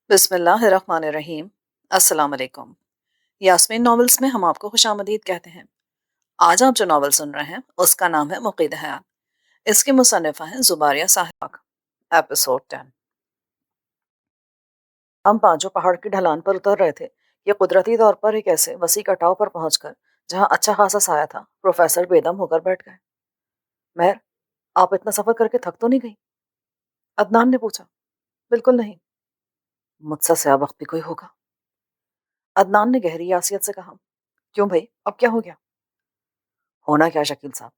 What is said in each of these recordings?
بسم اللہ الرحمن الرحیم۔ السلام علیکم۔ یاسمین ناولز میں ہم آپ کو خوش آمدید کہتے ہیں۔ آج آپ جو ناول سن رہے ہیں اس کا نام ہے مقید حیات۔ اس کے مصنفہ ہیں زباریہ صاحبہ۔ ایپیسوڈ 10۔ ہم پانچوں پہاڑ کی ڈھلان پر اتر رہے تھے کہ قدرتی طور پر ایک ایسے وسیع کٹاؤ پر پہنچ کر جہاں اچھا خاصا سایہ تھا پروفیسر بے دم ہو کر بیٹھ گئے۔ مہر، آپ اتنا سفر کر کے تھک تو نہیں گئی؟ عدنان نے پوچھا۔ بالکل نہیں۔ مجھ سے سیاہ وقت بھی کوئی ہوگا؟ عدنان نے گہری یاسیت سے کہا۔ کیوں بھائی، اب کیا ہو گیا؟ ہونا کیا شکیل صاحب،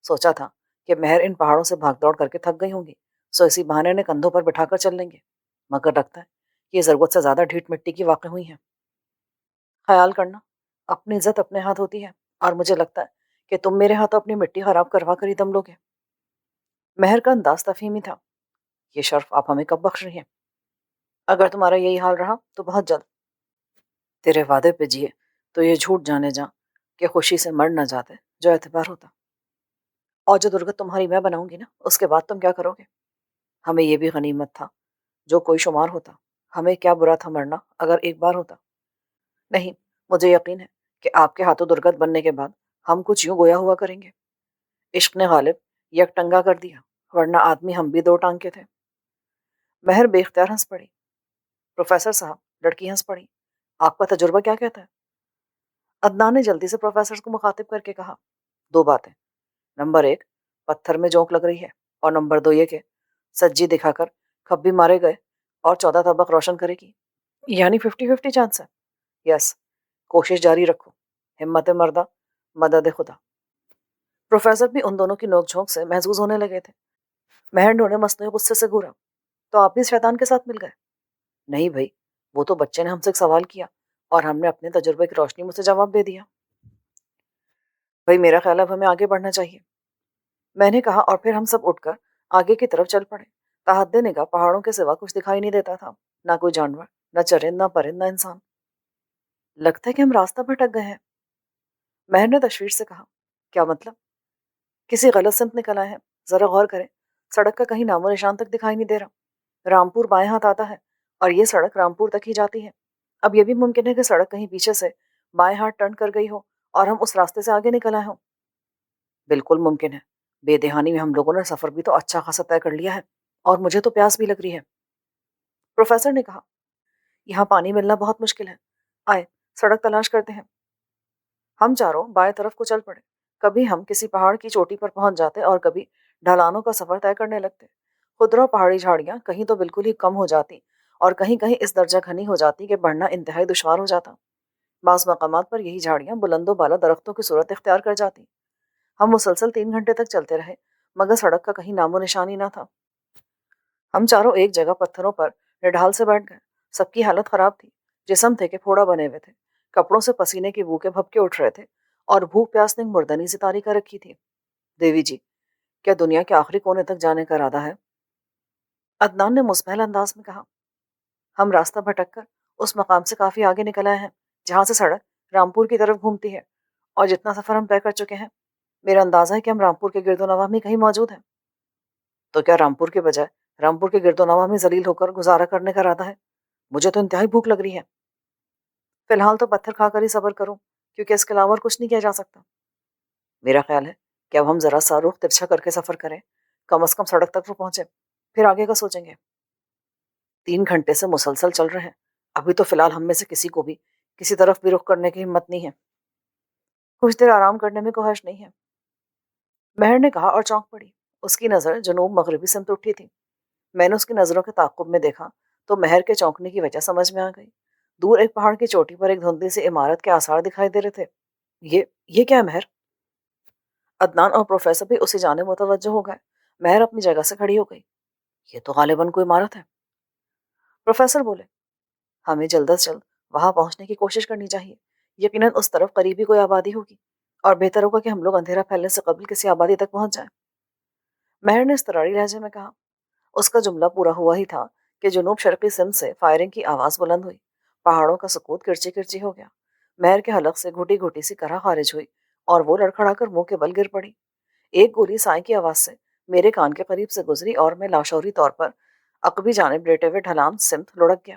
سوچا تھا کہ مہر ان پہاڑوں سے بھاگ دوڑ کر کے تھک گئی ہوں گی، سو اسی بہانے نے کندھوں پر بٹھا کر چل لیں گے، مگر لگتا ہے کہ یہ ضرورت سے زیادہ ڈھیٹ مٹی کی واقع ہوئی ہیں۔ خیال کرنا، اپنی عزت اپنے ہاتھ ہوتی ہے، اور مجھے لگتا ہے کہ تم میرے ہاتھوں اپنی مٹی خراب کروا کر ہی دم لوگے۔ مہر کا انداز تفہیمی تھا۔ یہ شرف آپ ہمیں کب بخش رہی ہیں؟ اگر تمہارا یہی حال رہا تو بہت جلد۔ تیرے وعدے پہ جیے تو یہ جھوٹ جانے جا کہ خوشی سے مر نہ جاتے جو اعتبار ہوتا۔ اور جو درگت تمہاری میں بناؤں گی نا، اس کے بعد تم کیا کرو گے؟ ہمیں یہ بھی غنیمت تھا جو کوئی شمار ہوتا، ہمیں کیا برا تھا مرنا اگر ایک بار ہوتا۔ نہیں، مجھے یقین ہے کہ آپ کے ہاتھوں درگت بننے کے بعد ہم کچھ یوں گویا ہوا کریں گے۔ عشق نے غالب یک ٹنگا کر دیا، ورنہ آدمی ہم بھی دو ٹانگ کے تھے۔ مہر بے اختیار ہنس پڑی۔ پروفیسر صاحب، لڑکی ہنس پڑی، آپ کا تجربہ کیا کہتا ہے؟ عدنان نے جلدی سے پروفیسر کو مخاطب کر کے کہا۔ دو باتیں، نمبر ایک، پتھر میں جونک لگ رہی ہے، اور نمبر دو یہ کہ سجی دکھا کر کھبی مارے گئے اور 14 طبق روشن کرے گی، یعنی 50-50 چانس ہے۔ یس، کوشش جاری رکھو، ہمت مردہ، مدد خدا۔ پروفیسر بھی ان دونوں کی نوک جھونک سے محظوظ ہونے لگے تھے۔ مہر نے انہیں مصنوعی غصے سے گھورا۔ تو آپ بھی اس شیطان کے ساتھ مل گئے؟ نہیں بھائی، وہ تو بچے نے ہم سے ایک سوال کیا اور ہم نے اپنے تجربے کی روشنی میں سے جواب دے دیا۔ بھائی میرا خیال ہے اب ہمیں آگے بڑھنا چاہیے، میں نے کہا، اور پھر ہم سب اٹھ کر آگے کی طرف چل پڑے۔ تحت نگاہ پہاڑوں کے سوا کچھ دکھائی نہیں دیتا تھا، نہ کوئی جانور، نہ چرند، نہ پرند، نہ انسان۔ لگتا ہے کہ ہم راستہ بھٹک گئے ہیں، مہر نے تشویش سے کہا۔ کیا مطلب؟ کسی غلط سمت نکل آئے ہیں، ذرا غور کریں، سڑک کا کہیں نام و نشان تک دکھائی نہیں دے رہا۔ رامپور بائیں ہاتھ آتا ہے اور یہ سڑک رامپور تک ہی جاتی ہے۔ اب یہ بھی ممکن ہے کہ سڑک کہیں پیچھے سے بائیں ہاتھ ٹرن کر گئی ہو اور ہم اس راستے سے آگے نکل آئے ہوں۔ بالکل ممکن ہے، بے دہانی میں ہم لوگوں نے سفر بھی تو اچھا خاصا طے کر لیا ہے، اور مجھے تو پیاس بھی لگ رہی ہے۔ پروفیسر نے کہا۔ یہاں پانی ملنا بہت مشکل ہے، آئے سڑک تلاش کرتے ہیں۔ ہم چاروں بائیں طرف کو چل پڑے۔ کبھی ہم کسی پہاڑ کی چوٹی پر پہنچ جاتے اور کبھی ڈھلانوں کا سفر طے کرنے لگتے۔ خضرا پہاڑی جھاڑیاں کہیں تو بالکل ہی کم ہو جاتی اور کہیں کہیں اس درجہ گھنی ہو جاتی کہ بڑھنا انتہائی دشوار ہو جاتا۔ بعض مقامات پر یہی جھاڑیاں بلند و بالا درختوں کی صورت اختیار کر جاتی۔ ہم مسلسل 3 گھنٹے تک چلتے رہے، مگر سڑک کا کہیں نام و نشان ہی نہ تھا۔ ہم چاروں ایک جگہ پتھروں پر نڈھال سے بیٹھ گئے۔ سب کی حالت خراب تھی، جسم تھے کہ پھوڑا بنے ہوئے تھے، کپڑوں سے پسینے کی بو کے بھپکے اٹھ رہے تھے، اور بھوک پیاس نے مردنی سے تاری کر رکھی تھی۔ دیوی جی، کیا دنیا کے آخری کونے تک جانے کا ارادہ ہے؟ عدنان نے مسبہل انداز میں کہا۔ ہم راستہ بھٹک کر اس مقام سے کافی آگے نکل آئے ہیں جہاں سے سڑک رامپور کی طرف گھومتی ہے، اور جتنا سفر ہم طے کر چکے ہیں، میرا اندازہ ہے کہ ہم رامپور کے گرد و نواح میں کہیں موجود ہیں۔ تو کیا رامپور کے بجائے رامپور کے گرد و نواح میں ذلیل ہو کر گزارا کرنے کا ارادہ ہے؟ مجھے تو انتہائی بھوک لگ رہی ہے۔ فی الحال تو پتھر کھا کر ہی صبر کروں، کیونکہ اس کے علاوہ اور کچھ نہیں کیا جا سکتا۔ میرا خیال ہے کہ اب ہم ذرا سا رخ ترچھا کر کے سفر کریں، کم از کم سڑک تک تو پہنچے، پھر آگے کا سوچیں گے۔ 3 گھنٹے سے مسلسل چل رہے ہیں، ابھی تو فی الحال ہم میں سے کسی کو بھی کسی طرف بھی رخ کرنے کی ہمت نہیں ہے۔ کچھ دیر آرام کرنے میں کوئی حرج نہیں ہے، مہر نے کہا اور چونک پڑی۔ اس کی نظر جنوب مغربی سمت اٹھی تھی۔ میں نے اس کی نظروں کے تعاقب میں دیکھا تو مہر کے چونکنے کی وجہ سمجھ میں آ گئی۔ دور ایک پہاڑ کی چوٹی پر ایک دھندلی سی عمارت کے آثار دکھائی دے رہے تھے۔ یہ کیا ہے مہر؟ عدنان اور پروفیسر بھی اسی جانب متوجہ ہو گئے۔ مہر اپنی جگہ سے کھڑی ہو گئی۔ یہ تو غالباً کوئی عمارت ہے۔ پروفیسر بولے۔ ہمیں جلد از جلد وہاں پہنچنے کی کوشش کرنی چاہیے، یقیناً اس طرف قریبی کوئی آبادی ہوگی، اور بہتر ہوگا کہ ہم لوگ اندھیرا پھیلنے سے قبل کسی آبادی تک پہنچ جائیں۔ مہر نے اضطراری لہجے میں کہا۔ اس کا جملہ پورا ہوا ہی تھا کہ جنوب شرقی سمت سے فائرنگ کی آواز بلند ہوئی۔ پہاڑوں کا سکوت کرچی کرچی ہو گیا۔ مہر کے حلق سے گھٹی گھٹی سی کرا خارج ہوئی اور وہ لڑکھڑا کر منہ کے بل گر پڑی۔ ایک گولی سائیں کی آواز سے میرے کان کے قریب سے گزری اور میں لاشعوری طور پر عقبی جانب لیٹے ہوئے ڈھلان سمت لڑک گیا۔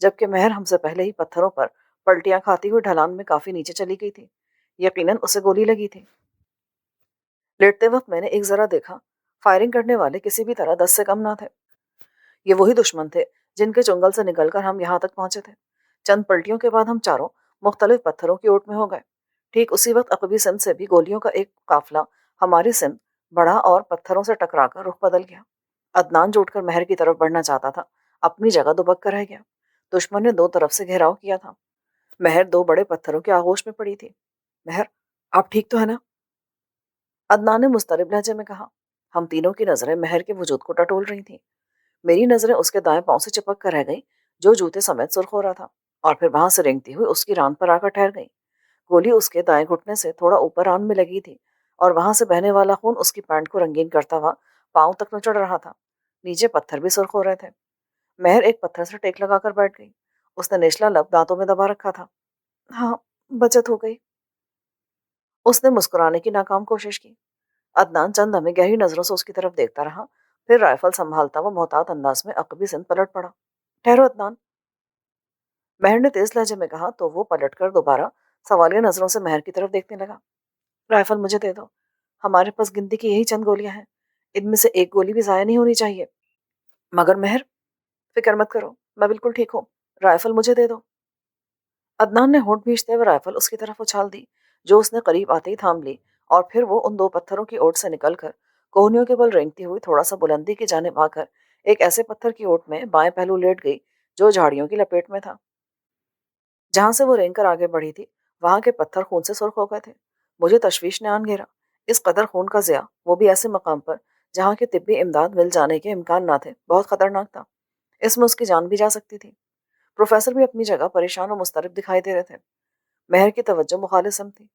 جبکہ مہر ہم سے پہلے ہی پتھروں پر پلٹیاں کھاتی ہوئی ڈھلان میں کافی نیچے چلی گئی تھی۔ یقیناً اسے گولی لگی تھی۔ لیٹتے وقت میں نے ایک ذرا دیکھا، فائرنگ کرنے والے کسی بھی طرح 10 سے کم نہ تھے۔ یہ وہی دشمن تھے جن کے چنگل سے نکل کر ہم یہاں تک پہنچے تھے۔ چند پلٹیوں کے بعد ہم چاروں مختلف پتھروں کی اوٹ میں ہو گئے۔ ٹھیک اسی وقت عقبی سمت سے بھی گولیوں کا ایک قافلہ ہماری سمت بڑھا اور پتھروں سے ٹکرا کر رخ بدل گیا۔ عدنان جو اٹھ کر مہر کی طرف بڑھنا چاہتا تھا، اپنی جگہ دبک کر رہ گیا۔ دشمن نے دو طرف سے گھیراؤ کیا تھا۔ مہر دو بڑے پتھروں کے آغوش میں پڑی تھی۔ مہر، آپ ٹھیک تو ہے نا؟ عدنان نے مضطرب لہجے میں کہا۔ ہم تینوں کی نظریں مہر کے وجود کو ٹٹول رہی تھیں۔ میری نظریں اس کے دائیں پاؤں سے چپک کر رہ گئیں جو جوتے سمیت سرخ ہو رہا تھا، اور پھر وہاں سے رینگتی ہوئی اس کی ران پر آ کر ٹھہر گئی۔ گولی اس کے دائیں گھٹنے سے تھوڑا اوپر ران میں لگی تھی، اور وہاں سے بہنے والا خون اس کی پینٹ کو رنگین کرتا ہوا پاؤں تک نچڑ رہا تھا۔ نیچے پتھر بھی سرخ ہو رہے تھے۔ مہر ایک پتھر سے ٹیک لگا کر بیٹھ گئی۔ اس نے نچلا لب دانتوں میں دبا رکھا تھا۔ ہاں، بچت ہو گئی۔ اس نے مسکرانے کی ناکام کوشش کی۔ عدنان چند لمحے گہری نظروں سے اس کی طرف دیکھتا رہا، پھر رائفل سنبھالتا وہ محتاط انداز میں عقبی سمت پلٹ پڑا۔ ٹھہرو عدنان، مہر نے تیز لہجے میں کہا تو وہ پلٹ کر دوبارہ سوالیہ نظروں سے مہر کی طرف دیکھنے لگا۔ رائفل مجھے دے دو، ہمارے پاس گنتی کی یہی چند گولیاں ہیں، ان میں سے ایک گولی بھی ضائع نہیں ہونی چاہیے۔ مگر مہر، فکر مت کرو، میں بالکل ٹھیک ہوں، رائفل مجھے دے دو۔ عدنان نے ہونٹ بھینچتے ہوئے رائفل اس کی طرف اچھال دی، جو اس نے قریب آتے ہی تھام لی، اور پھر وہ ان دو پتھروں کی اوٹ سے نکل کر کوہنیوں کے بل رینگتی ہوئی تھوڑا سا بلندی کی جانب آ کر ایک ایسے پتھر کی اوٹ میں بائیں پہلو لیٹ گئی جو جھاڑیوں کی لپیٹ میں تھا۔ جہاں سے وہ رینگ کر آگے بڑھی تھی، وہاں کے پتھر خون سے سرخ ہو گئے تھے۔ مجھے تشویش نے آن گھیرا۔ اس قدر خون کا ضیاع، وہ بھی ایسے مقام پر جہاں کی طبی امداد مل جانے کے امکان نہ تھے، بہت خطرناک تھا۔ اس میں اس کی جان بھی جا سکتی تھی۔ پروفیسر بھی اپنی جگہ پریشان اور مضطرب دکھائی دے رہے تھے۔ مہر کی توجہ مخالف سمت تھی۔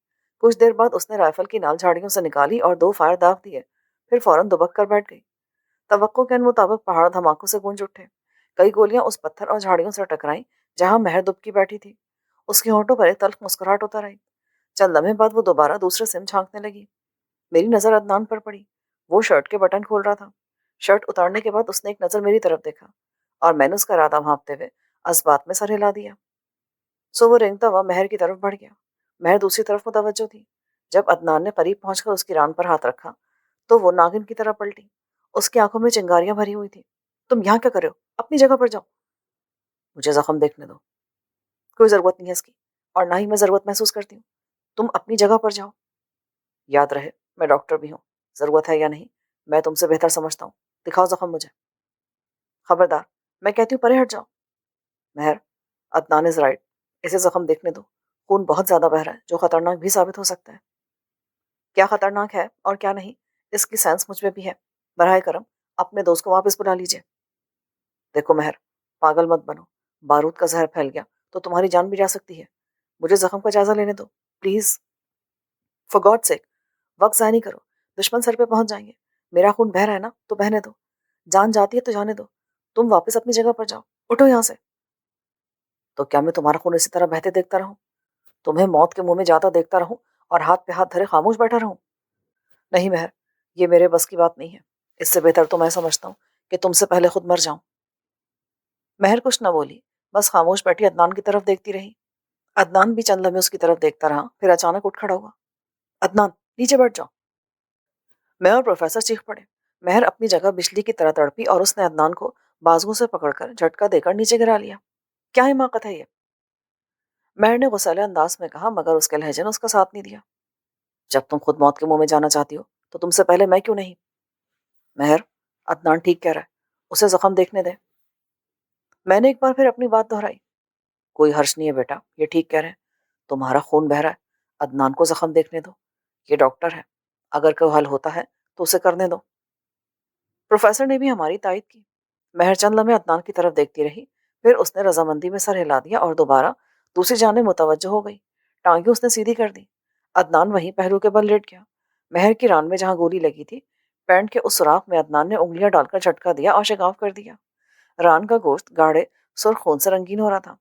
کچھ دیر بعد اس نے رائفل کی نال جھاڑیوں سے نکالی اور دو فائر داغ دیے، پھر فوراً دبک کر بیٹھ گئی۔ توقع کے مطابق پہاڑ دھماکوں سے گونج اٹھے۔ کئی گولیاں اس پتھر اور جھاڑیوں سے ٹکرائیں جہاں مہر دبکی بیٹھی تھی۔ اس کے ہونٹوں پر ایک تلخ مسکراہٹ اتر آئی۔ چند لمحے بعد وہ دوبارہ دوسرے سم جھانکنے لگی۔ میری نظر عدنان پر پڑی۔ وہ شرٹ کے بٹن کھول رہا تھا۔ شرٹ اتارنے کے بعد اس نے ایک نظر میری طرف دیکھا، اور میں نے اس کا ارادہ بھانپتے ہوئے اسبات میں سر ہلا دیا۔ سو وہ رینگتا ہوا مہر کی طرف بڑھ گیا۔ مہر دوسری طرف متوجہ تھی۔ جب عدنان نے قریب پہنچ کر اس کی ران پر ہاتھ رکھا تو وہ ناگن کی طرح پلٹی۔ اس کی آنکھوں میں چنگاریاں بھری ہوئی تھی۔ تم یہاں کیا کر رہے ہو؟ اپنی جگہ پر جاؤ۔ مجھے زخم دیکھنے دو۔ کوئی ضرورت نہیں ہے اس کی، اور نہ ہی میں ضرورت محسوس کرتی ہوں۔ تم اپنی جگہ پر جاؤ۔ یاد رہے، میں ڈاکٹر بھی ہوں، ضرورت ہے یا نہیں میں تم سے بہتر سمجھتا ہوں۔ دکھاؤ زخم مجھے۔ خبردار، میں کہتی ہوں پرے ہٹ جاؤ۔ مہر، عدنان از رائٹ، اسے زخم دیکھنے دو۔ خون بہت زیادہ بہہ رہا ہے، جو خطرناک بھی ثابت ہو سکتا ہے۔ کیا خطرناک ہے اور کیا نہیں، اس کی سینس مجھ میں بھی ہے۔ براہ کرم اپنے دوست کو واپس بلا لیجیے۔ دیکھو مہر، پاگل مت بنو۔ بارود کا زہر پھیل گیا تو تمہاری جان بھی جا سکتی ہے۔ مجھے زخم کا جائزہ لینے دو پلیز۔ فار گاڈ سیک، وقت ضائع نہیں کرو، دشمن سر پہ پہنچ جائیں گے۔ میرا خون بہہ رہا ہے نا تو بہنے دو، جان جاتی ہے تو جانے دو۔ تم واپس اپنی جگہ پر جاؤ، اٹھو یہاں سے۔ تو کیا میں تمہارا خون اسی طرح بہتے دیکھتا رہوں؟ تمہیں موت کے منہ میں جاتا دیکھتا رہوں اور ہاتھ پہ ہاتھ دھرے خاموش بیٹھا رہوں؟ نہیں مہر، یہ میرے بس کی بات نہیں ہے۔ اس سے بہتر تو میں سمجھتا ہوں کہ تم سے پہلے خود مر جاؤں۔ مہر کچھ نہ بولی، بس خاموش بیٹھی عدنان کی طرف دیکھتی رہی۔ عدنان بھی چند لمحے اس کی طرف دیکھتا رہا، پھر اچانک اٹھ کھڑا ہوا۔ عدنان، نیچے بیٹھ جاؤ۔ میں اور پروفیسر چیخ پڑے۔ مہر اپنی جگہ بجلی کی طرح تڑپی اور اس نے عدنان کو بازوؤں سے پکڑ کر جھٹکا دے کر نیچے گرا لیا۔ کیا حماقت ہے یہ؟ مہر نے غصیلے انداز میں کہا، مگر اس کے لہجے نے اس کا ساتھ نہیں دیا۔ جب تم خود موت کے منہ میں جانا چاہتی ہو تو تم سے پہلے میں کیوں نہیں؟ مہر، عدنان ٹھیک کہہ رہا ہے، اسے زخم دیکھنے دے۔ میں نے ایک بار پھر اپنی بات دہرائی۔ کوئی حرج نہیں ہے بیٹا، یہ ٹھیک کہہ رہے ہیں، تمہارا خون بہہ رہا ہے، عدنان کو زخم دیکھنے دو، یہ ڈاکٹر ہے، اگر کوئی حل ہوتا ہے تو اسے کرنے دو۔ پروفیسر نے بھی ہماری تائید کی۔ مہر چند لمحے عدنان کی طرف دیکھتی رہی، پھر اس نے رضامندی میں سر ہلا دیا اور دوبارہ دوسری جانب متوجہ ہو گئی۔ ٹانگیں اس نے سیدھی کر دی۔ عدنان وہیں پہلو کے بل لیٹ گیا۔ مہر کی ران میں جہاں گولی لگی تھی، پینٹ کے اس سوراخ میں عدنان نے انگلیاں ڈال کر جھٹکا دیا اور شگاف کر دیا۔ ران کا گوشت گاڑھے سرخ خون سے رنگین ہو رہا تھا۔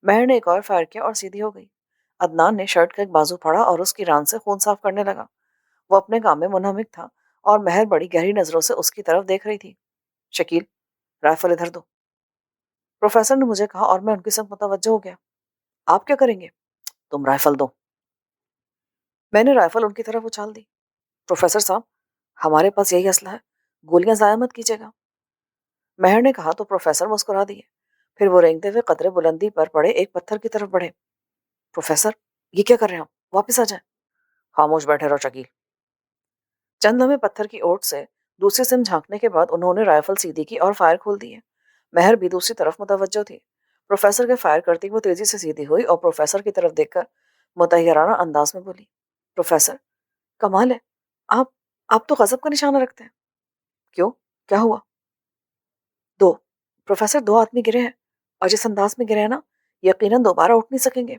مہر نے ایک اور فائر کیا اور سیدھی ہو گئی۔ عدنان نے شرٹ کا ایک بازو پھاڑا اور اس کی ران سے خون صاف کرنے لگا۔ وہ اپنے کام میں منہمک تھا اور مہر بڑی گہری نظروں سے اس کی طرف دیکھ رہی تھی۔ شکیل، رائفل ادھر دو، پروفیسر نے مجھے کہا اور میں ان کی سمت متوجہ ہو گیا۔ آپ کیا کریں گے؟ تم رائفل دو۔ میں نے رائفل ان کی طرف اچھال دی۔ پروفیسر صاحب، ہمارے پاس یہی اسلحہ ہے، گولیاں ضائع مت کیجیے گا۔ مہر نے کہا تو پروفیسر مسکرا دیے، پھر وہ رینگتے ہوئے قدرے بلندی پر پڑے ایک پتھر کی طرف بڑھے۔ پروفیسر، یہ کیا کر رہے ہیں آپ؟ واپس آ جائیں۔ خاموش بیٹھے رہو شکیل۔ چند لمحے پتھر کی اوٹ سے دوسری سم جھانکنے کے بعد انہوں نے رائفل سیدھی کی اور فائر کھول دیے۔ مہر بھی دوسری طرف متوجہ تھی۔ پروفیسر کے فائر کرتی وہ تیزی سے سیدھی ہوئی اور پروفیسر کی طرف دیکھ کر متحیرانہ انداز میں بولی، پروفیسر، کمال ہے، آپ آپ تو غضب کا نشانہ رکھتے ہیں۔ کیوں؟ کیا ہوا؟ دو پروفیسر، دو آدمی گرے ہیں، اور جس انداز میں گرے ہیں نا، یقیناً دوبارہ اٹھ نہیں سکیں گے۔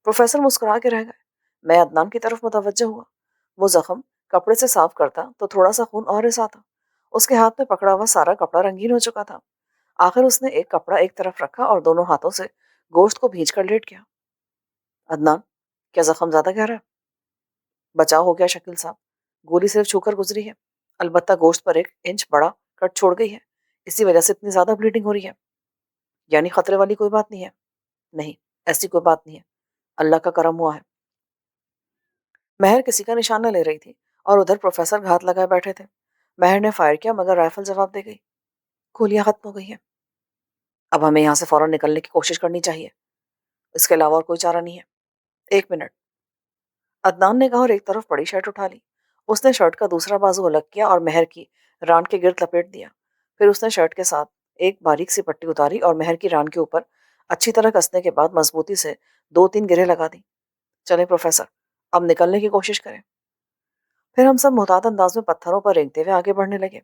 پروفیسر مسکرا کے رہ گئے۔ میں عدنان کی طرف متوجہ ہوا۔ وہ زخم کپڑے سے صاف کرتا تو تھوڑا سا خون اور رسا تھا۔ اس کے ہاتھ میں پکڑا ہوا سارا کپڑا رنگین ہو چکا تھا۔ آخر اس نے ایک کپڑا ایک طرف رکھا اور دونوں ہاتھوں سے گوشت کو بھینچ کر لیٹ گیا۔ عدنان، کیا زخم زیادہ گہرا ہے؟ بچاؤ ہو گیا شکیل صاحب، گولی صرف چھو کر گزری ہے، البتہ گوشت پر 1 انچ بڑا کٹ چھوڑ گئی ہے، اسی وجہ سے اتنی زیادہ بلیڈنگ ہو رہی ہے۔ یعنی خطرے والی کوئی بات نہیں ہے؟ نہیں، ایسی کوئی بات نہیں ہے، اللہ کا کرم ہوا ہے۔ مہر کسی کا نشانہ لے رہی تھی اور ادھر پروفیسر گھات لگائے بیٹھے تھے۔ مہر نے فائر کیا مگر رائفل جواب دے گئی۔ گولیاں ختم ہو گئی ہیں، اب ہمیں یہاں سے فوراً نکلنے کی کوشش کرنی چاہیے، اس کے علاوہ اور کوئی چارہ نہیں ہے۔ 1 منٹ، عدنان نے کہا اور ایک طرف پڑی شرٹ اٹھا لی۔ اس نے شرٹ کا دوسرا بازو الگ کیا اور مہر کی ران کے گرد لپیٹ دیا۔ پھر اس نے شرٹ کے ساتھ ایک باریک سی پٹی اتاری اور مہر کی ران کے اوپر اچھی طرح کسنے کے بعد مضبوطی سے 2-3 گرہ لگا دی۔ چلیں پروفیسر، اب نکلنے کی کوشش کریں۔ پھر ہم سب محتاط انداز میں پتھروں پر رینگتے ہوئے آگے بڑھنے لگے۔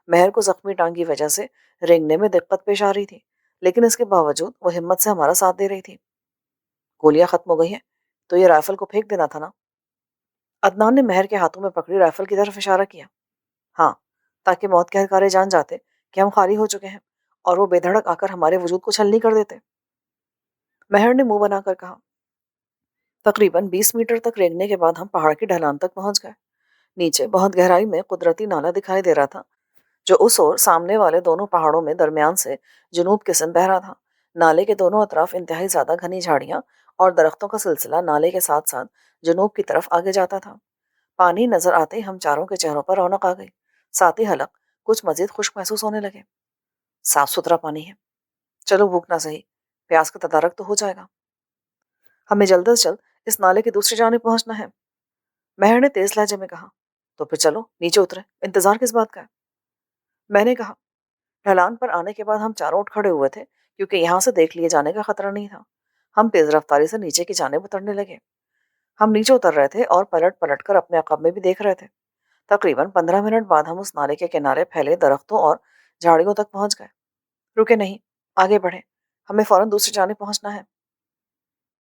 مہر کو زخمی ٹانگ کی وجہ سے رینگنے میں دقت پیش آ رہی تھی، لیکن اس کے باوجود وہ ہمت سے ہمارا ساتھ دے رہی تھی۔ گولیاں ختم ہو گئی ہیں تو یہ رائفل کو پھینک دینا تھا نا؟ عدنان نے مہر کے ہاتھوں میں پکڑی رائفل کی طرف اشارہ کیا۔ ہاں، تاکہ موت کے ہرکارے جان جاتے کہ ہم خالی ہو چکے ہیں اور وہ بے دھڑک آ کر ہمارے وجود کو چھلنی کر دیتے۔ مہر نے منہ بنا کر کہا۔ تقریباً 20 میٹر تک رینگنے کے بعد ہم پہاڑ کی ڈھلان تک پہنچ گئے۔ نیچے بہت گہرائی میں قدرتی نالا دکھائی دے رہا تھا جو اس اور سامنے والے دونوں پہاڑوں میں درمیان سے جنوب کی سمت بہ رہا تھا۔ نالے کے دونوں اطراف انتہائی زیادہ گھنی جھاڑیاں اور درختوں کا سلسلہ نالے کے ساتھ ساتھ جنوب کی طرف آگے جاتا تھا۔ پانی نظر آتے ہی ہم چاروں کے چہروں پر رونق آ گئی، ساتھ ہی حلق کچھ مزید خشک محسوس ہونے لگے۔ صاف ستھرا پانی ہے، چلو بھوکنا صحیح، پیاس کا تدارک تو ہو جائے گا۔ ہمیں جلد از جلد اس نالے کی دوسری جانب پہنچنا ہے، مہر نے تیز لہجے میں کہا۔ تو پھر چلو نیچے اترے، انتظار کس بات کا ہے؟ میں نے کہا۔ ڈھلان پر آنے کے بعد ہم چاروں اٹھ کھڑے ہوئے تھے کیونکہ یہاں سے دیکھ لیے جانے کا خطرہ نہیں تھا۔ ہم تیز رفتاری سے نیچے کی جانب اترنے لگے۔ ہم نیچے اتر رہے تھے اور پلٹ پلٹ کر اپنے عقب میں بھی دیکھ رہے تھے۔ تقریباً 15 منٹ بعد ہم اس نالے کے کنارے پھیلے درختوں اور جھاڑیوں تک پہنچ گئے۔ رکے نہیں، آگے بڑھیں، ہمیں فوراً دوسری جانب پہنچنا ہے،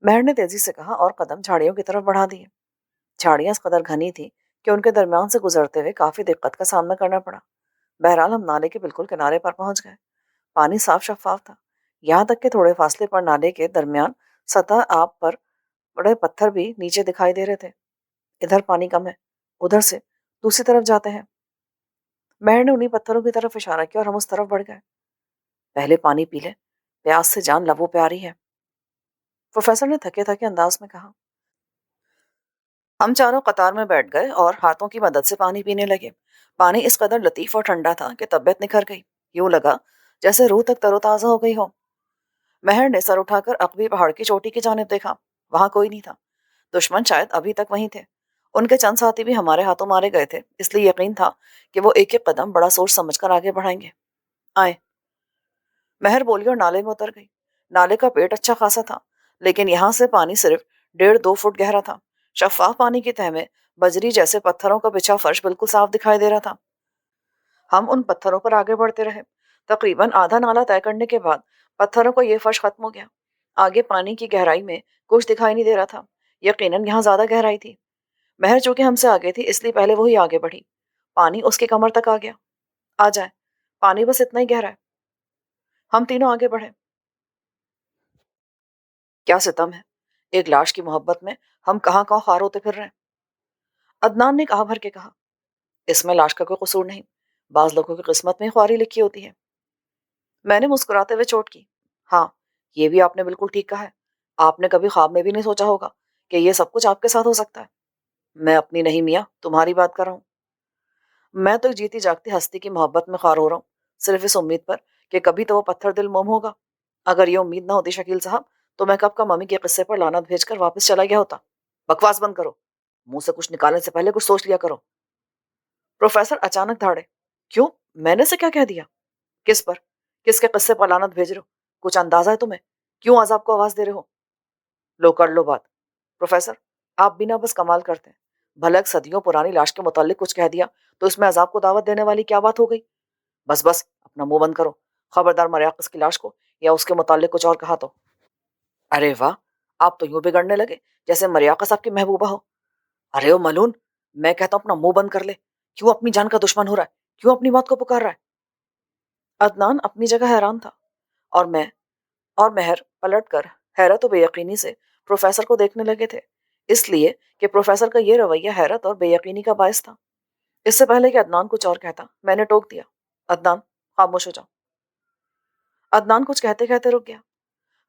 مہر نے تیزی سے کہا اور قدم جھاڑیوں کی طرف بڑھا دیے۔ جھاڑیاں اس قدر گھنی تھی کہ ان کے درمیان سے گزرتے ہوئے کافی دقت کا سامنا کرنا پڑا۔ بہرحال ہم نالے کے بالکل کنارے پر پہنچ گئے۔ پانی صاف شفاف تھا، یہاں تک کہ تھوڑے فاصلے پر نالے کے درمیان سطح آب پر بڑے پتھر بھی نیچے دکھائی دے رہے تھے۔ ادھر پانی کم ہے، ادھر سے دوسری طرف جاتے ہیں، مہر نے انہی پتھروں کی طرف اشارہ کیا اور ہم اس طرف بڑھ گئے۔ پہلے پانی پی لے، پیاس سے جان لبوں پہ آ رہی ہے، پروفیسر نے تھکے تھکے انداز میں کہا۔ ہم چاروں قطار میں بیٹھ گئے اور ہاتھوں کی مدد سے پانی پینے لگے۔ پانی اس قدر لطیف اور ٹھنڈا تھا کہ طبیعت نکھر گئی، یوں لگا جیسے روح تک تر و تازہ ہو گئی ہو۔ مہر نے سر اٹھا کر عقبی پہاڑ کی چوٹی کی جانب دیکھا، وہاں کوئی نہیں تھا، دشمن شاید ابھی تک وہیں تھے۔ ان کے چند ساتھی بھی ہمارے ہاتھوں مارے گئے تھے، اس لیے یقین تھا کہ وہ ایک ایک قدم بڑا سوچ سمجھ کر آگے بڑھائیں گے۔ آئے، مہر بولی اور نالے میں اتر گئی۔ نالے کا پیٹ اچھا خاصا تھا، لیکن یہاں سے پانی صرف 1.5-2 فٹ گہرا تھا۔ شفاف پانی کی تہ میں بجری جیسے پتھروں کا بچھا فرش بالکل صاف دکھائی دے رہا تھا۔ ہم ان پتھروں پر آگے بڑھتے رہے۔ تقریباً آدھا نالا طے کرنے کے بعد پتھروں کا یہ فرش ختم ہو گیا۔ آگے پانی کی گہرائی میں کچھ دکھائی نہیں دے رہا تھا، یقیناً یہاں زیادہ گہرائی تھی۔ مہر چونکہ ہم سے آگے تھی اس لیے پہلے وہی آگے بڑھی۔ پانی اس کی کمر تک آ گیا۔ آ جائیں، پانی بس اتنا ہی گہرا ہے۔ ہم تینوں آگے بڑھے۔ کیا ستم ہے، ایک لاش کی محبت میں ہم کہاں کہاں خوار ہوتے پھر رہے ہیں، عدنان نے کہا بھر کے کہا۔ اس میں لاش کا کوئی قصور نہیں، بعض لوگوں کی قسمت میں خواری لکھی ہوتی ہے۔ میں نے مسکراتے ہوئے چوٹ کی۔ ہاں، یہ بھی آپ نے بالکل ٹھیک کہا ہے۔ آپ نے کبھی خواب میں بھی نہیں سوچا ہوگا کہ یہ سب کچھ آپ کے ساتھ ہو سکتا ہے۔ میں اپنی نہیں میاں، تمہاری بات کر رہا ہوں۔ میں تو ایک جیتی جاگتی ہستی کی محبت میں خوار ہو رہا ہوں، صرف اس امید پر کہ کبھی تو وہ پتھر دل موم ہوگا۔ اگر یہ امید نہ ہوتی شکیل صاحب تو میں کب کا ممی کے قصے پر لعنت بھیج کر واپس چلا گیا ہوتا۔ بکواس بند کرو، منہ سے کچھ نکالنے سے پہلے کچھ سوچ لیا کرو۔ پروفیسر اچانک دھاڑے۔ کیوں؟ میں نے سے کیا کہہ دیا؟ کس پر؟ کس کے قصے پر لعنت بھیج رہے ہو؟ کچھ اندازہ ہے تمہیں کیوں عذاب کو آواز دے رہے ہو؟ لو کر لو بات۔ پروفیسر، آپ بھی نہ بس کمال کرتے ہیں۔ بھلا ایک صدیوں پرانی لاش کے متعلق کچھ کہہ دیا تو اس میں عذاب کو دعوت دینے والی کیا بات ہو گئی؟ بس بس، اپنا منہ بند کرو۔ خبردار مریاقس کی لاش کو یا اس کے متعلق کچھ اور کہا تو۔ ارے واہ، آپ تو یوں بگڑنے لگے جیسے مریاقس آپ کی محبوبہ ہو۔ ارے او ملون، میں کہتا ہوں اپنا منہ بند کر لے۔ کیوں اپنی جان کا دشمن ہو رہا ہے؟ کیوں اپنی موت کو پکار رہا ہے؟ عدنان اپنی جگہ حیران تھا، اور میں اور مہر پلٹ کر حیرت و بے یقینی سے پروفیسر کو دیکھنے لگے تھے، اس لیے کہ پروفیسر کا یہ رویہ حیرت اور بے یقینی کا باعث تھا۔ اس سے پہلے کہ عدنان کچھ اور کہتا، میں نے ٹوک دیا، عدنان خاموش ہو جاؤ۔ عدنان کچھ کہتے کہتے رک گیا۔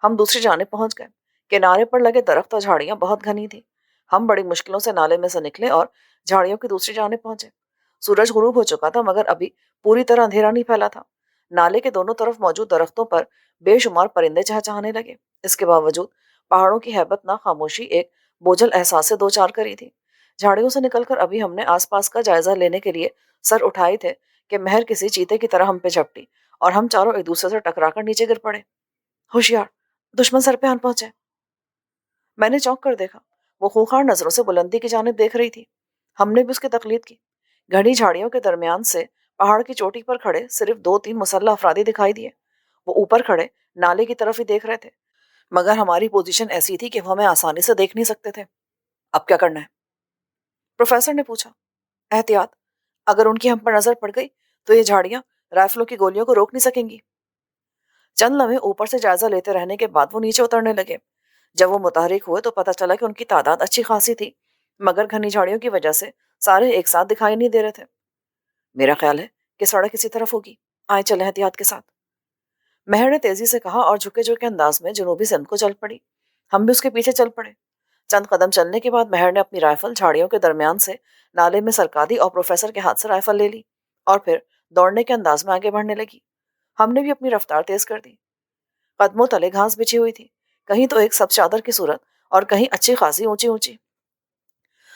ہم دوسری جانب پہنچ گئے۔ کنارے پر لگے درخت اور جھاڑیاں بہت گھنی تھی۔ ہم بڑی مشکلوں سے نالے میں سے نکلے اور جھاڑیوں کی دوسری جانب پہنچے۔ سورج غروب ہو چکا تھا مگر ابھی پوری طرح اندھیرا نہیں پھیلا تھا۔ نالے کے دونوں طرف موجود درختوں پر بے شمار پرندے چہچہانے لگے۔ اس کے باوجود پہاڑوں کی ہیبت نہ خاموشی ایک بوجھل احساس سے دو چار کری تھی۔ جھاڑیوں سے نکل کر ابھی ہم نے آس پاس کا جائزہ لینے کے لیے سر اٹھائے تھے کہ مہر کسی چیتے کی طرح ہم پہ جھپٹی اور ہم چاروں ایک دوسرے سے ٹکرا کر نیچے گر پڑے۔ ہوشیار، دشمن سر پہ آن پہنچے۔ میں نے چونک کر دیکھا، وہ خونخوار نظروں سے بلندی کی جانب دیکھ رہی تھی۔ ہم نے بھی اس کی تقلید کی۔ گھنی جھاڑیوں کے درمیان سے پہاڑ کی چوٹی پر کھڑے صرف دو تین مسلح افرادی دکھائی دیے۔ وہ اوپر کھڑے نالے کی طرف ہی دیکھ رہے تھے، مگر ہماری پوزیشن ایسی تھی کہ وہ ہمیں آسانی سے دیکھ نہیں سکتے تھے۔ اب کیا کرنا ہے؟ پروفیسر نے پوچھا۔ احتیاط، اگر ان کی ہم پر نظر پڑ گئی تو یہ جھاڑیاں رائفلوں کی گولیوں کو روک نہیں سکیں گی۔ چند لمحے اوپر سے جائزہ لیتے رہنے کے بعد وہ نیچے اترنے لگے۔ جب وہ متحرک ہوئے تو پتہ چلا کہ ان کی تعداد اچھی خاصی تھی، مگر گھنی جھاڑیوں کی وجہ سے سارے ایک ساتھ دکھائی نہیں دے رہے تھے۔ میرا خیال ہے کہ سڑک اسی طرف ہوگی، آئے چلیں احتیاط کے ساتھ، مہر نے تیزی سے کہا اور جھکے جھکے انداز میں جنوبی سمت کو چل پڑی۔ ہم بھی اس کے پیچھے چل پڑے۔ چند قدم چلنے کے بعد مہر نے اپنی رائفل جھاڑیوں کے درمیان سے نالے میں سرکا دی اور پروفیسر کے ہاتھ سے رائفل لے لی اور پھر دوڑنے کے انداز میں آگے بڑھنے لگی۔ ہم نے بھی اپنی رفتار تیز کر دی۔ قدموں تلے گھاس بچھی ہوئی تھی، کہیں تو ایک سبز چادر کی صورت اور کہیں اچھی خاصی اونچی اونچی۔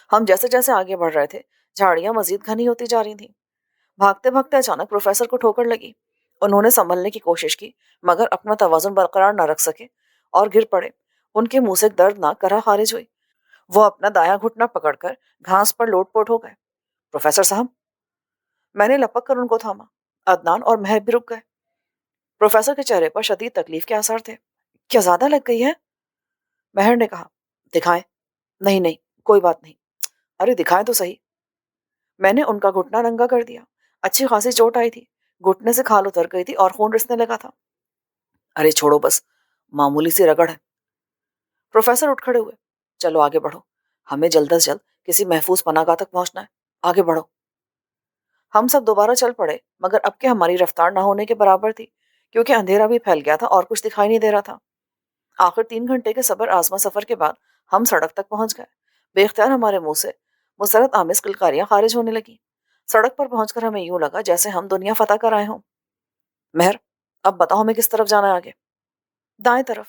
ہم جیسے جیسے آگے بڑھ رہے تھے جھاڑیاں مزید گھنی ہوتی جا رہی تھیں۔ بھاگتے بھاگتے اچانک پروفیسر کو ٹھوکر لگی۔ انہوں نے سنبھلنے کی کوشش کی مگر اپنا توازن برقرار نہ رکھ سکے اور گر پڑے۔ ان کے منہ سے ایک دردناک کرا خارج ہوئی۔ وہ اپنا دایاں گھٹنا پکڑ کر گھاس پر لوٹ پوٹ ہو گئے۔ پروفیسر صاحب، میں نے لپک کر ان کو تھاما۔ عدنان اور مہر بھی رک گئے۔ پروفیسر کے چہرے پر شدید تکلیف کے آثار تھے۔ کیا زیادہ لگ گئی ہے؟ مہر نے کہا۔ دکھائیں؟ نہیں نہیں، کوئی بات نہیں۔ ارے دکھائیں تو صحیح۔ میں نے ان کا گھٹنا ننگا کر دیا۔ اچھی خاصی چوٹ آئی تھی، گھٹنے سے کھال اتر گئی تھی اور خون رسنے لگا تھا۔ ارے چھوڑو بس، معمولی سی رگڑ ہے۔ پروفیسر اٹھ کھڑے ہوئے۔ چلو آگے بڑھو، ہمیں جلد از جلد کسی محفوظ پناہ گاہ تک پہنچنا ہے، آگے بڑھو۔ ہم سب دوبارہ چل پڑے مگر اب کہ ہماری رفتار نہ ہونے کے برابر تھی، کیونکہ اندھیرا بھی پھیل گیا تھا اور کچھ دکھائی نہیں دے رہا تھا۔ آخر 3 گھنٹے کے صبر آزما سفر کے بعد ہم سڑک تک پہنچ گئے۔ بے اختیار ہمارے منہ سے مسرت آمیز کلکاریاں خارج ہونے لگیں۔ سڑک پر پہنچ کر ہمیں یوں لگا جیسے ہم دنیا فتح کر آئے ہوں۔ مہر، اب بتاؤ ہمیں کس طرف جانا ہے آگے؟ دائیں طرف۔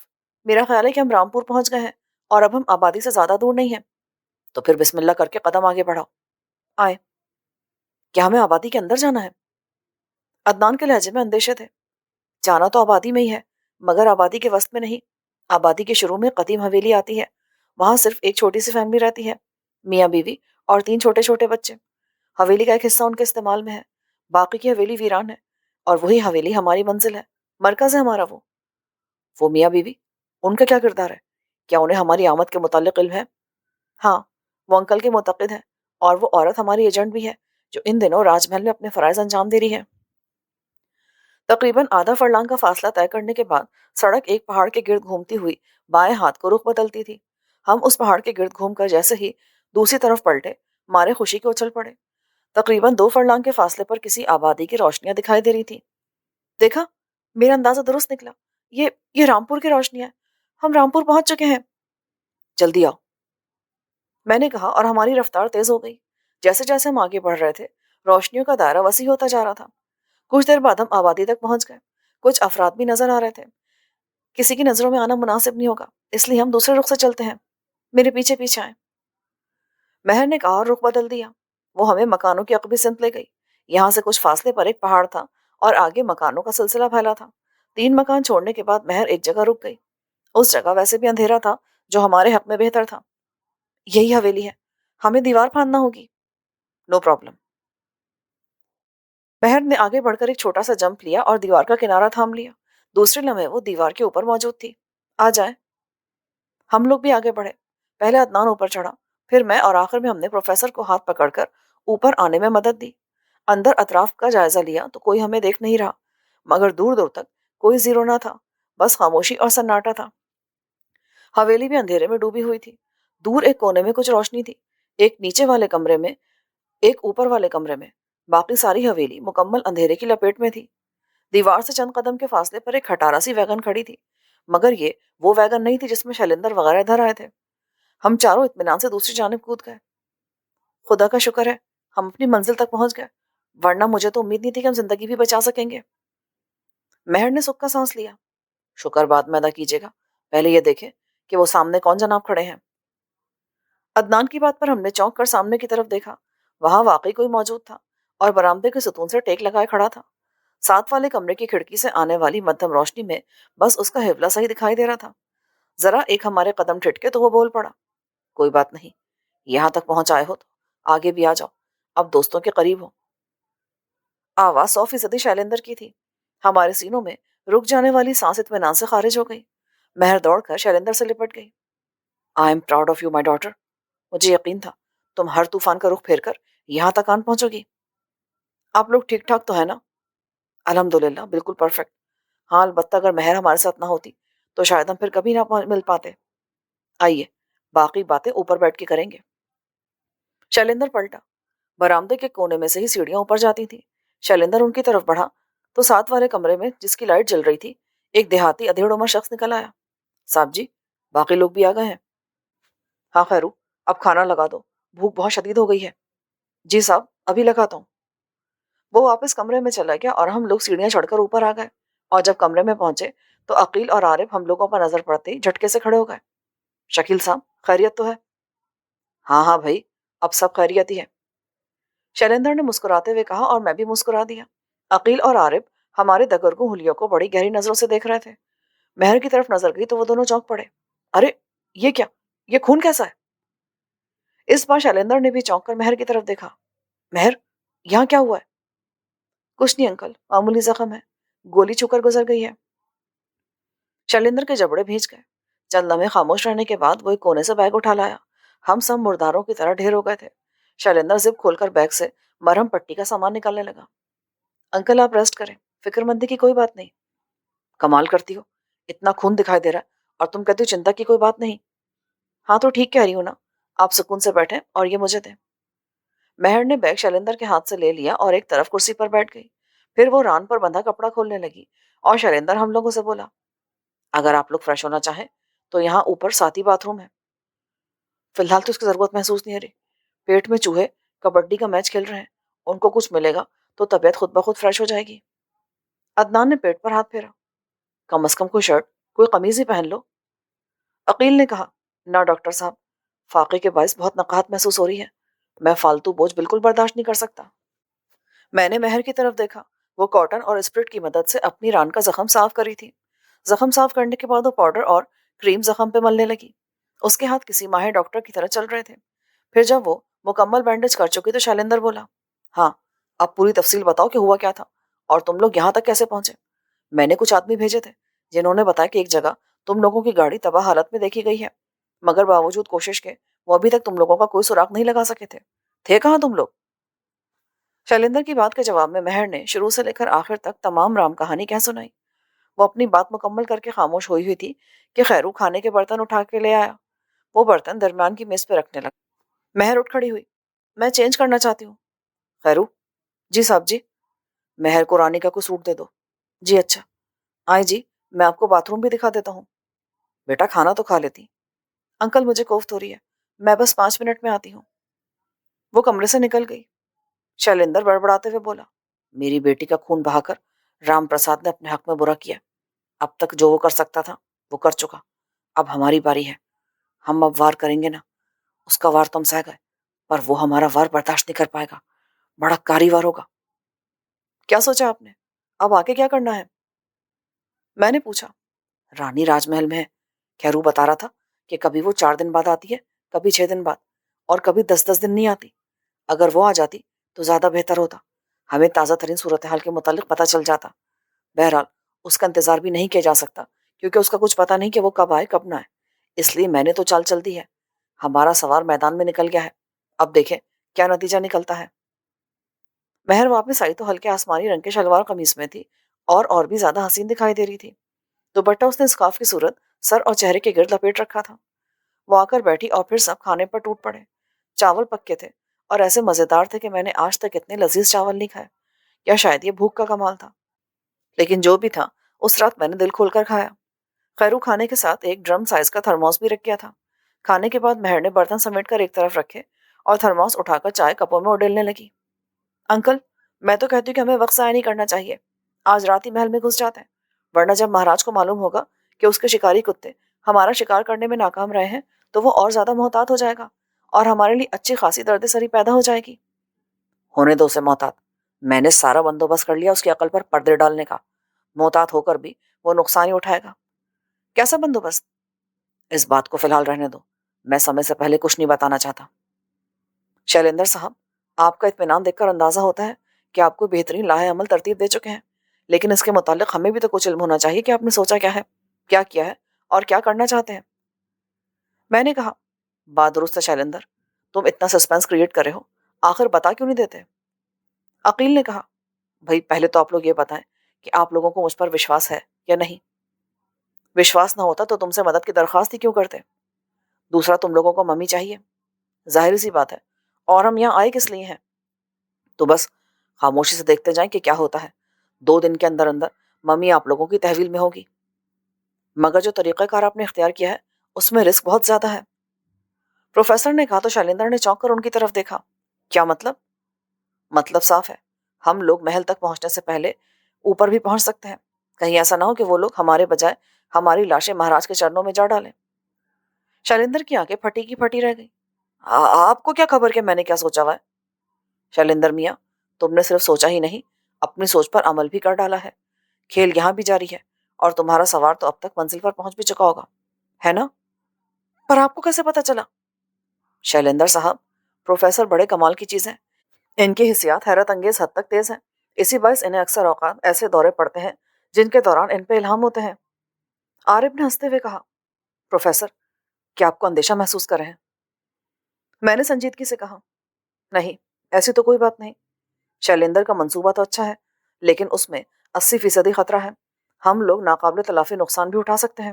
میرا خیال ہے کہ ہم رامپور پہنچ گئے ہیں اور اب ہم آبادی سے زیادہ دور نہیں ہیں۔ تو پھر بسم اللہ کر کے قدم آگے بڑھاؤ، آئے۔ کیا ہمیں آبادی کے اندر جانا ہے؟ عدنان کے لہجے میں اندیشے تھے۔ جانا تو آبادی میں ہی ہے مگر آبادی کے وسط میں نہیں۔ آبادی کے شروع میں قدیم حویلی آتی ہے، وہاں صرف ایک چھوٹی سی فیملی رہتی ہے، میاں بیوی اور 3 چھوٹے چھوٹے بچے۔ حویلی کا ایک حصہ ان کے استعمال میں ہے، باقی کی حویلی ویران ہے، اور وہی حویلی ہماری منزل ہے، مرکز ہے ہمارا۔ وہ میاں بیوی، ان کا کیا کردار ہے؟ کیا انہیں ہماری آمد کے متعلق علم ہے؟ ہاں، وہ انکل کے معتقد ہیں، اور وہ عورت ہماری ایجنٹ بھی ہے جو ان دنوں راج محل میں اپنے فرائض انجام دے رہی ہے۔ تقریباً آدھا فرلانگ کا فاصلہ طے کرنے کے بعد سڑک ایک پہاڑ کے گرد گھومتی ہوئی بائیں ہاتھ کو رخ بدلتی تھی۔ ہم اس پہاڑ کے گرد گھوم کر جیسے ہی دوسری طرف پلٹے، مارے خوشی کے اچھل پڑے۔ تقریباً 2 فرلانگ کے فاصلے پر کسی آبادی کی روشنیاں دکھائی دے رہی تھی۔ دیکھا، میرا اندازہ درست نکلا. یہ رامپور کی روشنی ہے. ہم رامپور پہنچ چکے ہیں. جلدی آؤ، میں نے کہا اور ہماری رفتار تیز ہو گئی. جیسے جیسے ہم آگے بڑھ رہے تھے روشنیوں کا دائرہ وسیع ہوتا جا رہا تھا. کچھ دیر بعد ہم آبادی تک پہنچ گئے. کچھ افراد بھی نظر آ رہے تھے. کسی کی نظروں میں آنا مناسب نہیں ہوگا، اس لیے ہم دوسرے رخ سے چلتے ہیں. میرے پیچھے پیچھے آئیں. مہر نے کہا اور رخ بدل دیا. وہ ہمیں مکانوں کی عقبی سمت لے گئی. یہاں سے کچھ فاصلے پر ایک پہاڑ تھا اور آگے مکانوں کا سلسلہ پھیلا تھا. 3 مکان چھوڑنے کے بعد مہر ایک جگہ رک گئی. اس جگہ ویسے بھی اندھیرا تھا جو ہمارے حق میں بہتر تھا. یہی حویلی ہے، ہمیں دیوار پھاندنا ہوگی. No problem. مہر نے آگے بڑھ کر ایک چھوٹا سا جمپ لیا اور دیوار کا کنارہ تھام لیا. دوسرے لمحے وہ دیوار کے اوپر موجود تھی. آ جائیں. ہم لوگ بھی آگے بڑھے. پہلے عدنان اوپر چڑھا، پھر میں، اور آخر میں ہم نے پروفیسر کو ہاتھ پکڑ کر اوپر آنے میں مدد دی. اندر اطراف کا جائزہ لیا تو کوئی ہمیں دیکھ نہیں رہا، مگر دور دور تک کوئی زیرو نہ تھا، بس خاموشی اور سناٹا تھا. حویلی بھی اندھیرے میں ڈوبی ہوئی تھی. دور ایک کونے میں کچھ روشنی تھی، ایک نیچے والے کمرے میں، ایک اوپر والے کمرے میں. باقی ساری حویلی مکمل اندھیرے کی لپیٹ میں تھی. دیوار سے چند قدم کے فاصلے پر ایک کھٹارا سی ویگن کھڑی تھی، مگر یہ وہ ویگن نہیں تھی جس میں شیلندر وغیرہ ادھر آئے تھے. ہم چاروں اطمینان سے دوسری جانب کود گئے. خدا کا شکر ہے ہم اپنی منزل تک پہنچ گئے، ورنہ مجھے تو امید نہیں تھی کہ ہم زندگی بھی بچا سکیں گے. مہر نے سکھ کا سانس لیا. شکر بعد میں ادا کیجیے گا، پہلے یہ دیکھیں کہ وہ سامنے کون جناب کھڑے ہیں. عدنان کی بات پر ہم نے چونک کر سامنے کی طرف دیکھا. وہاں واقعی کوئی موجود تھا اور برآمدے کے ستون سے ٹیک لگائے کھڑا تھا. ساتھ والے کمرے کی کھڑکی سے آنے والی مدھم روشنی میں بس اس کا حوالہ صحیح دکھائی دے رہا تھا. ذرا ایک ہمارے قدم ٹھٹکے تو وہ بول پڑا. کوئی بات نہیں، یہاں تک پہنچ آئے ہو تو آگے بھی آ جاؤ، اب دوستوں کے قریب ہو. آواز 100% شیلندر کی تھی. ہمارے سینوں میں رک جانے والی سانس اطمینان سے خارج ہو گئی. مہر دوڑ کر شیلندر سے لپٹ گئی. I am proud of you my daughter. مجھے یقین تھا تم ہر طوفان کا رخ پھیر کر یہاں تک آن پہنچو گی. آپ لوگ ٹھیک ٹھاک تو ہے نا؟ الحمدللہ بالکل پرفیکٹ. ہاں البتہ اگر مہر ہمارے ساتھ نہ ہوتی تو شاید ہم پھر کبھی نہ مل پاتے. آئیے باقی باتیں اوپر بیٹھ کے کریں گے. شیلندر پلٹا. برآمدے کے کونے میں سے ہی سیڑھیاں اوپر جاتی تھی. شیلندر ان کی طرف بڑھا تو ساتھ والے کمرے میں جس کی لائٹ جل رہی تھی ایک دیہاتی ادھیڑ عمر شخص نکل آیا. صاحب جی، باقی لوگ بھی آ گئے ہیں؟ ہاں خیرو، اب کھانا لگا دو، بھوک بہت شدید ہو گئی ہے. جی صاحب ابھی لگاتا ہوں. وہ واپس کمرے میں چلا گیا اور ہم لوگ سیڑھیاں چڑھ کر اوپر آ گئے. اور جب کمرے میں پہنچے تو عقیل اور عارف ہم لوگوں پر نظر پڑتے ہی جھٹکے سے کھڑے ہو گئے. شکیل صاحب خیریت تو ہے؟ ہاں ہاں بھائی، اب سب خیریت ہی ہے، شیلندر نے مسکراتے ہوئے کہا اور میں بھی مسکرا دیا. عقیل اور عارف ہمارے دگرگوں حلیوں کو بڑی گہری نظروں سے دیکھ رہے تھے. مہر کی طرف نظر گئی تو وہ دونوں چونک پڑے. ارے یہ کیا، یہ خون کیسا ہے؟ اس بار شیلندر نے بھی چونک کر مہر کی طرف دیکھا. مہر، یہاں کیا ہوا ہے؟ کچھ نہیں انکل، معمولی زخم ہے، گولی چھو کر گزر گئی ہے. شیلندر کے جبڑے بھیج گئے. چند لمحے خاموش رہنے کے بعد وہ ایک کونے سے بیگ اٹھا لایا. ہم سب مرداروں کی طرح ڈھیر ہو گئے تھے. شیلندر زپ کھول کر بیگ سے مرہم پٹی کا سامان نکالنے لگا. انکل آپ ریسٹ کریں، فکر مندی کی کوئی بات نہیں. کمال کرتی ہو، اتنا خون دکھائی دے رہا ہے اور تم کہتی ہو چنتا کی کوئی بات نہیں. ہاں تو ٹھیک کہہ رہی ہوں نا، آپ سکون سے بیٹھیں اور یہ مجھے دیں. مہر نے بیگ شیلندر کے ہاتھ سے لے لیا اور ایک طرف کرسی پر بیٹھ گئی. پھر وہ ران پر بندھا کپڑا کھولنے لگی اور شیلندر ہم لوگوں سے بولا. اگر آپ لوگ فریش ہونا چاہیں تو یہاں اوپر ساتھی باتھ روم ہے. فی الحال تو اس کی ضرورت محسوس نہیں ہو رہی. پیٹ میں چوہے کبڈی کا میچ کھیل رہے ہیں، ان کو کچھ ملے گا تو طبیعت خود بخود فریش ہو جائے گی. عدنان نے پیٹ پر ہاتھ پھیرا. کم از کم کوئی شرٹ، کوئی قمیض ہی پہن لو. عقیل نے کہا. نہ ڈاکٹر صاحب، فاقے کے باعث بہت نقاہت محسوس ہو رہی ہے، میں فالتو بوجھ بالکل برداشت نہیں کر سکتا. میں نے مہر کی طرف دیکھا. وہ کاٹن اور اسپرٹ کی مدد سے اپنی ران کا زخم صاف کری تھی. زخم صاف کرنے کے بعد وہ پاؤڈر اور کریم زخم پہ ملنے لگی. اس کے ہاتھ کسی ماہر ڈاکٹر کی طرح چل رہے تھے. پھر جب وہ مکمل بینڈیج کر چکی تو شیلندر بولا. ہاں اب پوری تفصیل بتاؤ کہ ہوا کیا تھا اور تم لوگ یہاں تک کیسے پہنچے. میں نے کچھ آدمی بھیجے تھے جنہوں نے بتایا کہ ایک جگہ تم لوگوں کی گاڑی تباہ حالت میں دیکھی گئی ہے، مگر باوجود کوشش کے وہ ابھی تک تم لوگوں کا کوئی سراغ نہیں لگا سکے تھے کہاں تم لوگ؟ شیلندر کی بات کے جواب میں مہر نے شروع سے لے کر آخر تک تمام رام کہانی کہہ سنائی. وہ اپنی بات مکمل کر کے خاموش ہوئی تھی کہ خیرو کھانے کے برتن اٹھا کے لے آیا. وہ برتن درمیان کی میز پہ رکھنے لگا. مہر اٹھ کھڑی ہوئی. میں چینج کرنا چاہتی ہوں. خیرو. جی صاحب جی. مہر کو رانی کا کوئی سوٹ دے دو. جی اچھا. آئے جی، میں آپ کو باتھ روم بھی دکھا دیتا ہوں۔ بیٹا کھانا تو کھا لیتی۔ انکل مجھے کوفت ہو رہی ہے، میں بس 5 منٹ میں آتی ہوں۔ وہ کمرے سے نکل گئی۔ شیلیندر بڑبڑاتے ہوئے بولا، میری بیٹی کا خون بہا کر رام پرساد نے اپنے حق میں برا کیا۔ اب تک جو وہ کر سکتا تھا وہ کر چکا، اب ہماری باری ہے۔ ہم اب وار کریں گے نا، اس کا وار تو ہم سہ گئے، پر وہ ہمارا وار برداشت نہیں کر پائے گا، بڑا کاری وار ہوگا۔ کیا سوچا آپ نے؟ اب آگے کیا کرنا ہے؟ میں نے پوچھا۔ رانی راج محل میں ہے، خیرو بتا رہا تھا کہ کبھی وہ 4 دن بعد آتی ہے، کبھی 6 دن بعد، اور کبھی 10 دن نہیں آتی۔ اگر وہ آ جاتی تو زیادہ بہتر ہوتا، ہمیں تازہ ترین صورتحال کے متعلق پتہ چل جاتا۔ بہرحال اس کا انتظار بھی نہیں کیا جا سکتا، کیونکہ اس کا کچھ پتہ نہیں کہ وہ کب آئے کب نہ آئے، اس لیے میں نے تو چال چل دی ہے۔ ہمارا سوار میدان میں نکل گیا ہے، اب دیکھیں کیا نتیجہ نکلتا ہے۔ مہر واپس آئی تو ہلکے آسمانی رنگ کے شلوار قمیص میں تھی، اور بھی زیادہ حسین دکھائی دے رہی تھی۔ دوپٹہ اس نے اسکارف کی صورت، سر اور چہرے کے گرد لپیٹ رکھا تھا۔ وہ آ کر بیٹھی اور پھر سب کھانے پر ٹوٹ پڑے۔ چاول پکے تھے اور ایسے مزیدار تھے کہ میں نے آج تک اتنے لذیذ چاول نہیں کھائے، یا شاید یہ بھوک کا کمال تھا، لیکن جو بھی تھا اس رات میں نے دل کھول کر کھایا۔ خیرو کھانے کے ساتھ ایک ڈرم سائز کا تھرموس بھی رکھ گیا تھا۔ کھانے کے بعد مہر نے برتن سمیٹ کر ایک طرف رکھے اور تھرموس اٹھا کر چائے کپوں میں اڈیلنے لگی۔ انکل، میں تو کہتی ہوں کہ ہمیں وقت ضائع نہیں کرنا چاہیے، آج رات ہی محل میں گھس جاتے ہیں، ورنہ جب مہاراج کو معلوم ہوگا کہ اس کے شکاری کتے ہمارا شکار کرنے میں ناکام رہے ہیں تو وہ اور زیادہ محتاط ہو جائے گا، اور ہمارے لیے اچھی خاصی درد سری پیدا ہو جائے گی۔ ہونے دو اسے محتاط، میں نے سارا بندوبست کر لیا اس کی عقل پر پردے ڈالنے کا، محتاط ہو کر بھی وہ نقصان ہی اٹھائے گا۔ کیسا بندوبست؟ اس بات کو فی الحال رہنے دو، میں سمے سے پہلے کچھ نہیں بتانا چاہتا۔ شیلیندر صاحب، آپ کا اطمینان دیکھ کر اندازہ ہوتا ہے کہ آپ کو بہترین لاہ عمل ترتیب دے چکے ہیں، لیکن اس کے متعلق ہمیں بھی تو کچھ علم ہونا چاہیے کہ آپ نے سوچا کیا ہے، کیا کیا ہے، اور کیا کرنا چاہتے ہیں۔ میں نے کہا، بات درست ہے شیلیندر، تم اتنا سسپینس کریٹ کر رہے ہو، آخر بتا کیوں نہیں دیتے؟ عقیل نے کہا، بھائی پہلے تو آپ لوگ یہ بتائیں کہ آپ لوگوں کو مجھ پر وشواس ہے یا نہیں؟ وشواس نہ ہوتا تو تم سے مدد کی درخواست ہی کیوں کرتے؟ دوسرا، تم لوگوں کو ممی چاہیے، ظاہری سی بات ہے، اور ہم یہاں آئے کس لیے ہیں؟ تو بس خاموشی سے دیکھتے جائیں کہ کیا ہوتا ہے۔ 2 دن کے اندر اندر ممی آپ لوگوں کی تحویل میں ہوگی، مگر جو طریقہ کار آپ نے اختیار کیا ہے اس میں رسک بہت زیادہ ہے۔ پروفیسر نے کہا تو شیلیندر نے چونک کر ان کی طرف دیکھا۔ کیا مطلب؟ مطلب صاف ہے، ہم لوگ محل تک پہنچنے سے پہلے اوپر بھی پہنچ سکتے ہیں، کہیں ایسا نہ ہو کہ وہ لوگ ہمارے بجائے ہماری لاشیں مہاراج کے چرنوں میں جا ڈالیں۔ شیلیندر کی آنکھیں پھٹی کی پھٹی رہ گئی۔ آپ کو کیا خبر کہ میں نے کیا سوچا ہوا ہے؟ شیلیندر میاں، تم نے صرف سوچا ہی نہیں، اپنی سوچ پر عمل بھی کر ڈالا ہے۔ کھیل یہاں بھی جاری ہے، اور تمہارا سوار تو اب تک منزل پر پہنچ بھی چکا ہوگا، ہے نا؟ پر آپ کو کیسے پتا چلا؟ شیلیندر صاحب، پروفیسر بڑے کمال کی چیز ہیں، ان کی حسیات حیرت انگیز حد تک تیز ہیں، اسی باعث انہیں اکثر اوقات ایسے دورے پڑتے ہیں جن کے دوران ان پہ الہام ہوتے ہیں۔ عارف نے ہنستے ہوئے کہا، پروفیسر، کیا آپ کو اندیشہ محسوس کر رہے ہیں؟ میں نے سنجیدگی سے کہا، نہیں، ایسی تو کوئی بات نہیں۔ شیلیندر کا منصوبہ تو اچھا ہے، لیکن اس میں 80% خطرہ ہے، ہم لوگ ناقابل تلافی نقصان بھی اٹھا سکتے ہیں۔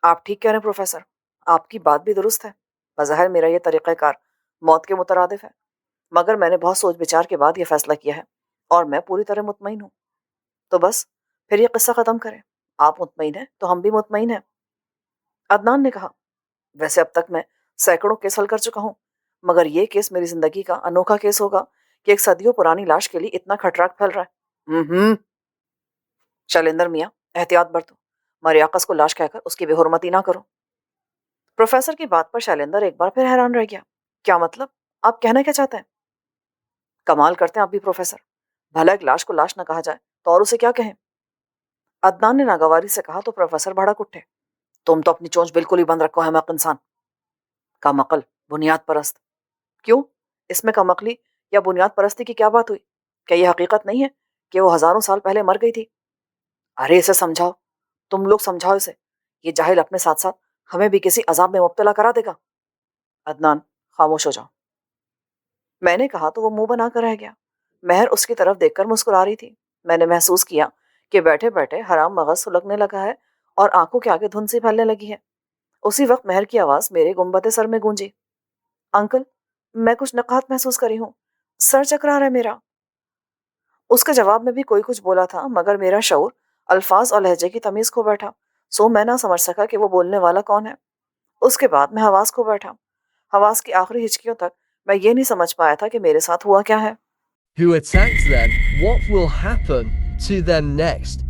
آپ ٹھیک کہہ رہے ہیں پروفیسر، آپ کی بات بھی درست ہے، بظاہر میرا یہ طریقہ کار موت کے مترادف ہے، مگر میں نے بہت سوچ بچار کے بعد یہ فیصلہ کیا ہے، اور میں پوری طرح مطمئن ہوں۔ تو بس پھر یہ قصہ ختم کریں، آپ مطمئن ہیں تو ہم بھی مطمئن ہیں۔ عدنان نے کہا، ویسے اب تک میں سینکڑوں کیس حل کر چکا ہوں، مگر یہ کیس میری زندگی کا انوکھا کیس ہوگا کہ ایک صدیوں پرانی لاش کے لیے اتنا کھٹراک پھیل رہا ہے۔ شیلیندر میاں، احتیاط برتو، مریاقس کو لاش کہہ کر اس کی بے حرمتی نہ کرو۔ پروفیسر کی بات پر شیلیندر ایک بار پھر حیران رہ گیا۔ کیا مطلب؟ آپ کہنا کیا چاہتے ہیں؟ کمال کرتے ہیں آپ بھی پروفیسر، بھلا ایک لاش کو لاش نہ کہا جائے تو اور اسے کیا کہیں؟ عدنان نے ناگواری سے کہا تو پروفیسر بھڑک اٹھے، تم تو اپنی چونچ بالکل ہی بند رکھو احمق انسان، کم عقل، بنیاد پرست۔ کیوں؟ اس میں کم عقلی یا بنیاد پرستی کی کیا بات ہوئی؟ کیا یہ حقیقت نہیں ہے کہ وہ ہزاروں سال پہلے مر گئی تھی؟ ارے اسے سمجھاؤ، تم لوگ سمجھاؤ اسے، یہ جاہل اپنے ساتھ ساتھ ہمیں بھی کسی عذاب میں مبتلا کرا دے گا۔ عدنان، خاموش ہو جاؤ، میں نے کہا تو وہ منہ بنا کر رہ گیا۔ مہر اس کی طرف دیکھ کر مسکرا رہی تھی۔ میں نے محسوس کیا کہ بیٹھے بیٹھے حرام مغز سلگنے لگا ہے اور آنکھوں کے آگے دھند سی پھیلنے لگی ہے۔ اسی وقت مہر کی آواز میرے گنبد سر میں گونجی، انکل، میں کچھ نقاہت محسوس کری ہوں، سر چکرا رہا ہے میرا۔ اس کے جواب میں بھی کوئی کچھ بولا تھا، مگر میرا شعور الفاظ اور لہجے کی تمیز کھو بیٹھا، سو میں نہ سمجھ سکا کہ وہ بولنے والا کون ہے۔ اس کے بعد میں حواس کھو بیٹھا، حواس کی آخری ہچکیوں تک میں یہ نہیں سمجھ پایا تھا کہ میرے ساتھ ہوا کیا ہے۔ Who attacked them? What will happen to them next?